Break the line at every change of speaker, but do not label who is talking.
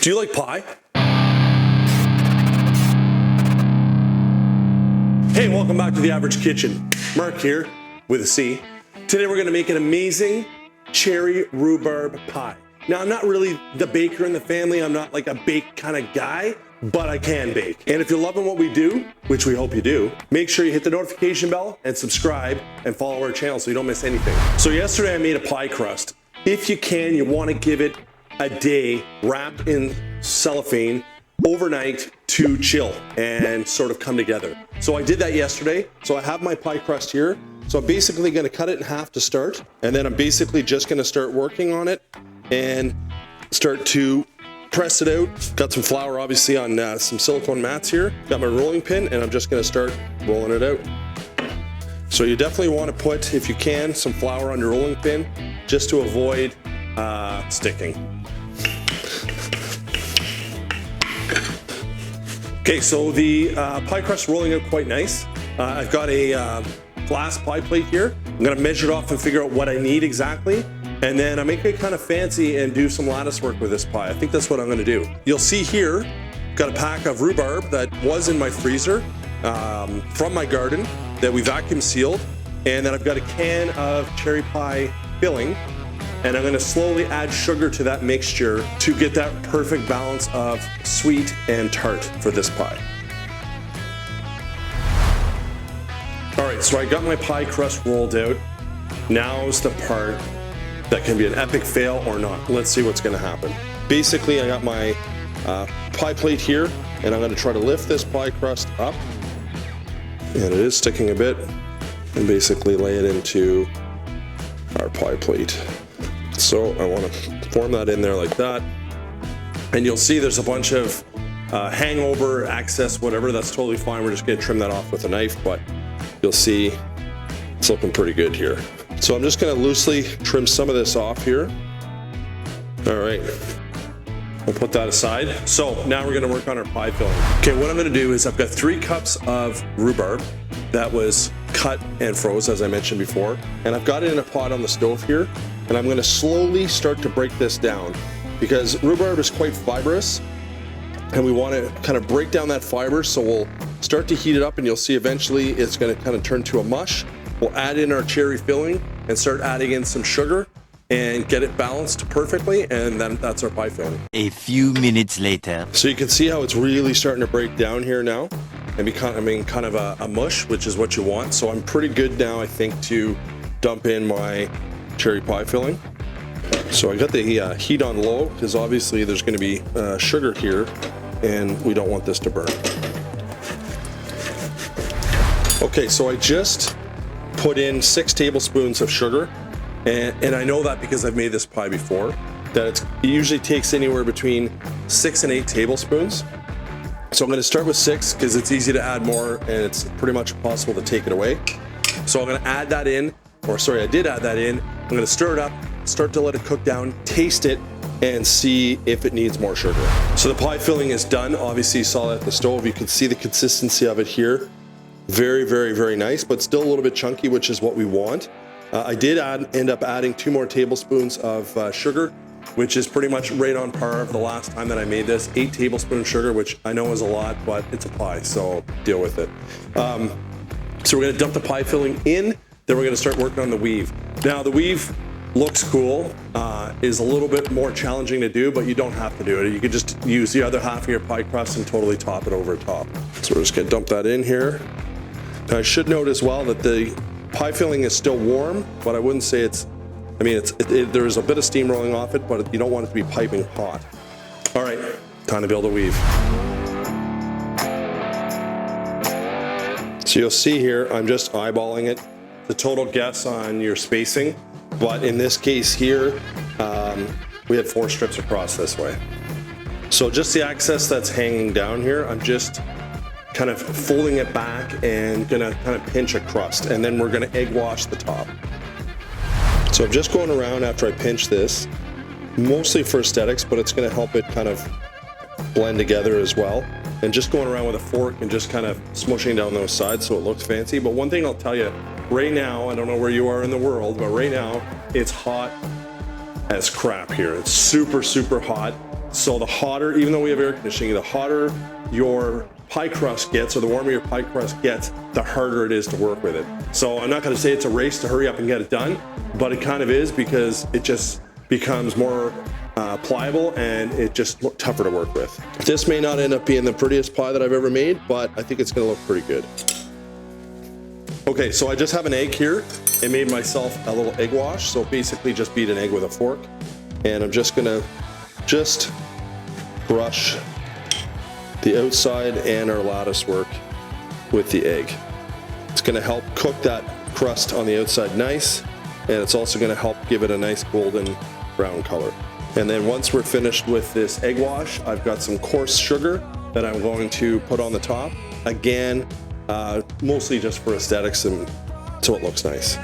Do you like pie? Hey, welcome back to The Average Kitchen. Marc here with a C. Today we're gonna make an amazing cherry rhubarb pie. Now, I'm not really the baker in the family. I'm not like a bake kind of guy, but I can bake. And if you're loving what we do, which we hope you do, make sure you hit the notification bell and subscribe and follow our channel so you don't miss anything. So yesterday I made a pie crust. If you can, you wanna give it a day wrapped in cellophane overnight to chill and sort of come together. So I did that yesterday. So I have my pie crust here. So I'm basically gonna cut it in half to start, and then I'm basically just gonna start working on it and start to press it out. Got some flour obviously on some silicone mats here. Got my rolling pin, and I'm just gonna start rolling it out. So you definitely wanna put, if you can, some flour on your rolling pin just to avoid sticking. Okay, so the pie crust rolling out quite nice. I've got a glass pie plate here. I'm gonna measure it off and figure out what I need exactly. And then I make it kind of fancy and do some lattice work with this pie. I think that's what I'm gonna do. You'll see here, got a pack of rhubarb that was in my freezer from my garden that we vacuum sealed. And then I've got a can of cherry pie filling. And I'm gonna slowly add sugar to that mixture to get that perfect balance of sweet and tart for this pie. All right, so I got my pie crust rolled out. Now's the part that can be an epic fail or not. Let's see what's gonna happen. Basically, I got my pie plate here, and I'm gonna try to lift this pie crust up. And it is sticking a bit, and basically lay it into our pie plate. So I want to form that in there like that. And you'll see there's a bunch of hangover, excess, whatever. That's totally fine. We're just going to trim that off with a knife, but you'll see it's looking pretty good here. So I'm just going to loosely trim some of this off here. All right. We'll put that aside. So now we're going to work on our pie filling. Okay, what I'm going to do is I've got 3 cups of rhubarb that was cut and froze, as I mentioned before. And I've got it in a pot on the stove here. And I'm gonna slowly start to break this down because rhubarb is quite fibrous and we wanna kind of break down that fiber. So we'll start to heat it up and you'll see eventually it's gonna kind of turn to a mush. We'll add in our cherry filling and start adding in some sugar and get it balanced perfectly. And then that's our pie filling.
A few minutes later.
So you can see how it's really starting to break down here now and become, kind of a mush, which is what you want. So I'm pretty good now, I think, to dump in my cherry pie filling. So I got the heat on low because obviously there's going to be sugar here and we don't want this to burn. Okay, so I just put in 6 tablespoons of sugar and I know that because I've made this pie before, that it usually takes anywhere between 6 and 8 tablespoons. So I'm going to start with 6 because it's easy to add more and it's pretty much impossible to take it away. So I'm going to add that in. Or sorry, I did add that in. I'm gonna stir it up, start to let it cook down, taste it, and see if it needs more sugar. So the pie filling is done. Obviously you saw that at the stove. You can see the consistency of it here. Very, very, very nice, but still a little bit chunky, which is what we want. I did end up adding 2 more tablespoons of sugar, which is pretty much right on par of the last time that I made this. 8 tablespoons of sugar, which I know is a lot, but it's a pie, so deal with it. So we're gonna dump the pie filling in. Then we're gonna start working on the weave. Now the weave looks cool, is a little bit more challenging to do, but you don't have to do it. You could just use the other half of your pie crust and totally top it over top. So we're just gonna dump that in here. Now I should note as well that the pie filling is still warm, but I wouldn't say it's, I mean, there's a bit of steam rolling off it, but you don't want it to be piping hot. All right, time to build a weave. So you'll see here, I'm just eyeballing it. The total guess on your spacing, but in this case here, we had 4 strips across this way. So just the excess that's hanging down here, I'm just kind of folding it back and gonna kind of pinch a crust, and then we're gonna egg wash the top. So I'm just going around after I pinch this, mostly for aesthetics, but it's gonna help it kind of blend together as well. And just going around with a fork and just kind of smushing down those sides so it looks fancy. But one thing I'll tell you, right now, I don't know where you are in the world, but right now it's hot as crap here. It's super, super hot. So the hotter, even though we have air conditioning, the hotter your pie crust gets, or the warmer your pie crust gets, the harder it is to work with it. So I'm not going to say it's a race to hurry up and get it done, but it kind of is, because it just becomes more pliable and it just tougher to work with. This may not end up being the prettiest pie that I've ever made, but I think it's going to look pretty good. Okay, so I just have an egg here. I made myself a little egg wash. So basically just beat an egg with a fork. And I'm just gonna brush the outside and our lattice work with the egg. It's gonna help cook that crust on the outside nice, and it's also gonna help give it a nice golden brown color. And then once we're finished with this egg wash, I've got some coarse sugar that I'm going to put on the top. Again, mostly just for aesthetics and so it looks nice.